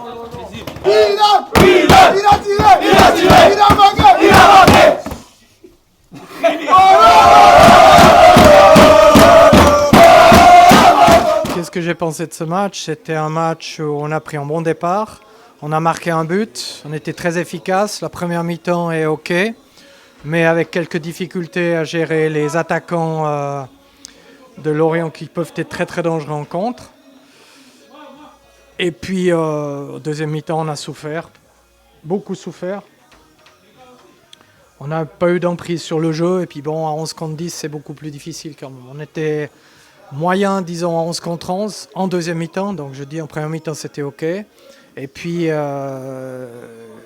Il a tiré, il a marqué. Qu'est-ce que j'ai pensé de ce match? C'était un match où on a pris un bon départ, on a marqué un but, on était très efficace, la première mi-temps est ok, mais avec quelques difficultés à gérer les attaquants de Lorient qui peuvent être très très dangereux en contre. Et puis, deuxième mi-temps, on a souffert, beaucoup souffert. On n'a pas eu d'emprise sur le jeu, et puis bon, à 11 contre 10, c'est beaucoup plus difficile quand même. On était moyen, disons, à 11 contre 11 en deuxième mi-temps, donc je dis en première mi-temps, c'était OK. Et puis,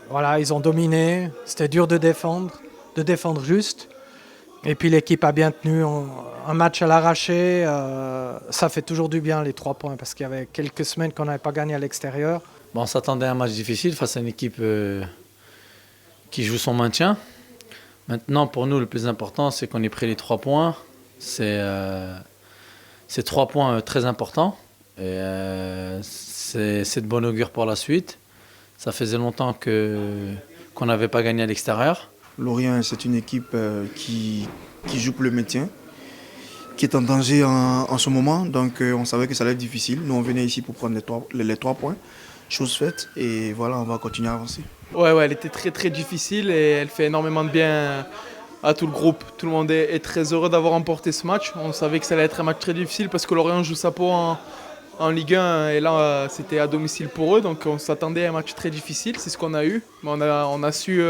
voilà, ils ont dominé, c'était dur de défendre juste. Et puis l'équipe a bien tenu un match à l'arraché. Ça fait toujours du bien les 3 points parce qu'il y avait quelques semaines qu'on n'avait pas gagné à l'extérieur. Bon, on s'attendait à un match difficile face à une équipe qui joue son maintien. Maintenant, pour nous, le plus important, c'est qu'on ait pris les 3 points. C'est 3 points très importants. Et c'est de bon augure pour la suite. Ça faisait longtemps qu'on n'avait pas gagné à l'extérieur. Lorient, c'est une équipe qui joue pour le maintien, qui est en danger en ce moment. Donc on savait que ça allait être difficile. Nous, on venait ici pour prendre les 3 points. Chose faite. Et voilà, on va continuer à avancer. Ouais, elle était très très difficile et elle fait énormément de bien à tout le groupe. Tout le monde est très heureux d'avoir remporté ce match. On savait que ça allait être un match très difficile parce que Lorient joue sa peau en Ligue 1 et là c'était à domicile pour eux. Donc on s'attendait à un match très difficile, c'est ce qu'on a eu. Mais on a su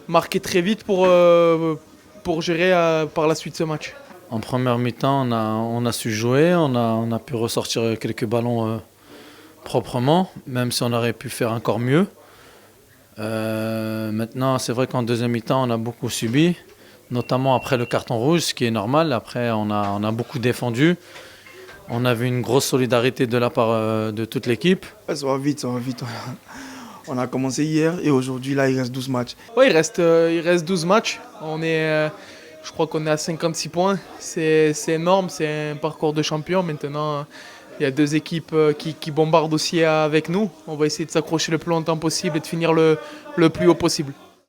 marquer très vite pour gérer par la suite ce match. En première mi-temps, on a su jouer, on a pu ressortir quelques ballons proprement, même si on aurait pu faire encore mieux. Maintenant, c'est vrai qu'en deuxième mi-temps, on a beaucoup subi, notamment après le carton rouge, ce qui est normal. Après, on a beaucoup défendu. On a vu une grosse solidarité de la part de toute l'équipe. Ça va vite. On a commencé hier et aujourd'hui, là, il reste 12 matchs. Oui, il reste 12 matchs. Je crois qu'on est à 56 points. C'est énorme, c'est un parcours de champion. Maintenant, il y a 2 équipes qui bombardent aussi avec nous. On va essayer de s'accrocher le plus longtemps possible et de finir le plus haut possible.